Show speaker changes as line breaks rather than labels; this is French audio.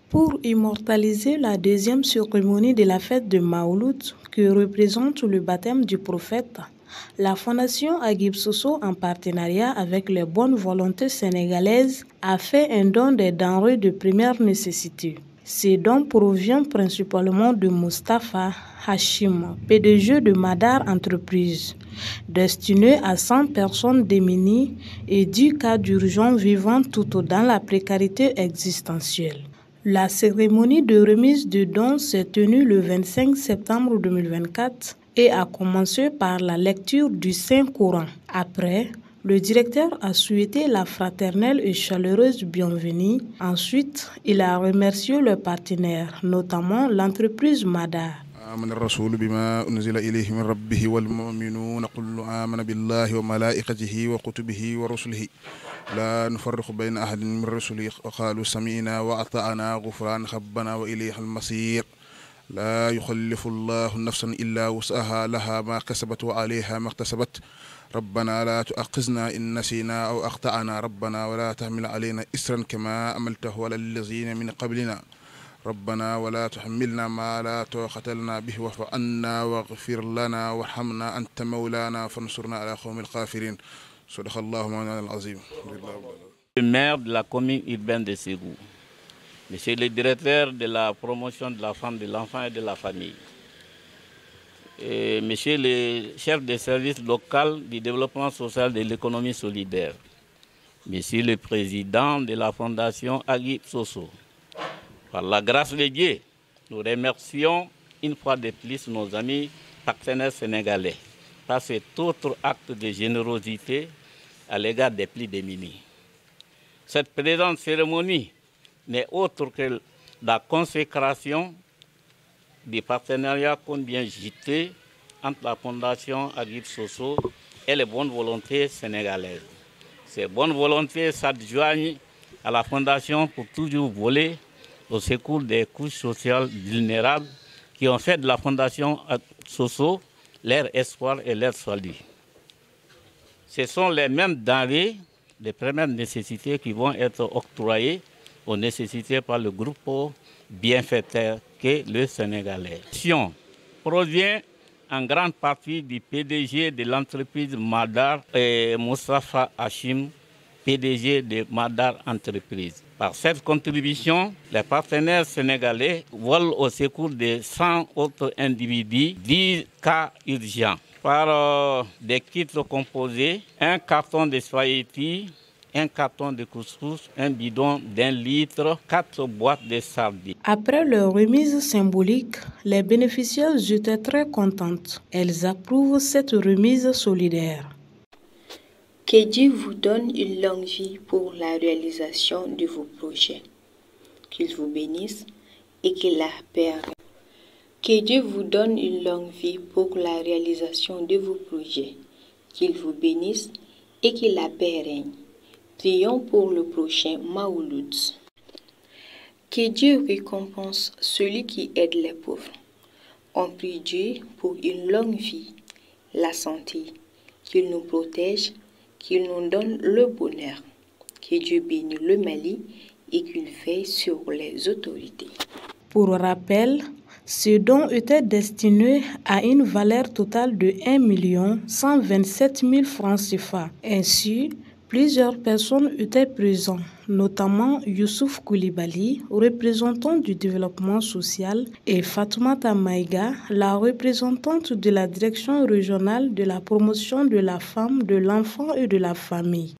Pour immortaliser la deuxième cérémonie de la fête de Maouloud, qui représente le baptême du prophète, la Fondation Agib Sosso, en partenariat avec les bonnes volontés sénégalaises, a fait un don des denrées de première nécessité. Ces dons proviennent principalement de Moustapha Hachim, PDG de Madar Entreprises, destiné à 100 personnes démunies et 10 cas d'urgence vivant tout dans la précarité existentielle. La cérémonie de remise de dons s'est tenue le 25 septembre 2024 et a commencé par la lecture du Saint-Coran. Après, le directeur a souhaité la fraternelle et chaleureuse bienvenue. Ensuite, il a remercié leurs partenaires, notamment l'entreprise Madar.
آمن الرسول بما أنزل إليه من ربه والمؤمنون كل آمن بالله وملائكته وكتبه ورسله لا نفرق بين أحد من رسله وقالوا سمعنا وأطعنا غفرانك ربنا وإليه المصير لا يكلف الله نفسا إلا وسعها لها ما كسبت وعليها ما اكتسبت ربنا لا تؤاخذنا إن نسينا أو أخطأنا ربنا ولا تحمل علينا إسرا كما عملته على الذين من قبلنا ربنا ولا تحملنا ما لا طاقة لنا به واعف عنا واغفر لنا وارحمنا أنت مولانا فانصرنا على القوم الكافرين صدق الله مولانا العظيم.
Le maire de la commune urbaine de Ségou, monsieur le directeur de la promotion de la femme, de l'enfant et de la famille, et monsieur le chef des services local du développement social de l'économie solidaire, monsieur le président de la fondation Agib Sosso. Par la grâce de Dieu, nous remercions une fois de plus nos amis partenaires sénégalais par cet autre acte de générosité à l'égard des plus démunis. Cette présente cérémonie n'est autre que la consécration du partenariat qu'on vient jeter entre la fondation Agib Sosso et les bonnes volontés sénégalaises. Ces bonnes volontés s'adjoignent à la fondation pour toujours voler au secours des couches sociales vulnérables qui ont fait de la fondation Sosso leur espoir et leur salut. Ce sont les mêmes denrées de première nécessité qui vont être octroyées aux nécessités par le groupe bienfaiteur qu'est le Sénégalais. La provient en grande partie du PDG de l'entreprise Madar et Moustapha Hachim, PDG de Madar Entreprises. Par cette contribution, les partenaires sénégalais volent au secours de 100 autres individus 10 cas urgents par des kits composés, un carton de spaghettis, un carton de couscous, un bidon d'1 litre, 4 boîtes de sardines.
Après leur remise symbolique, les bénéficiaires étaient très contentes. Elles approuvent cette remise solidaire.
Que Dieu vous donne une longue vie pour la réalisation de vos projets. Qu'il vous bénisse et qu'il la perdure. Que Dieu vous donne une longue vie pour la réalisation de vos projets. Qu'il vous bénisse et qu'il la pérenne. Prions pour le prochain Maouloud. Que Dieu récompense celui qui aide les pauvres. On prie Dieu pour une longue vie, la santé, qu'il nous protège, qu'il nous donne le bonheur, que Dieu bénisse le Mali et qu'il veille sur les autorités.
Pour rappel, ce don était destiné à une valeur totale de 1 127 000 francs CFA. Ainsi, plusieurs personnes étaient présentes, notamment Youssouf Koulibaly, représentant du développement social, et Fatoumata Maïga, la représentante de la direction régionale de la promotion de la femme, de l'enfant et de la famille.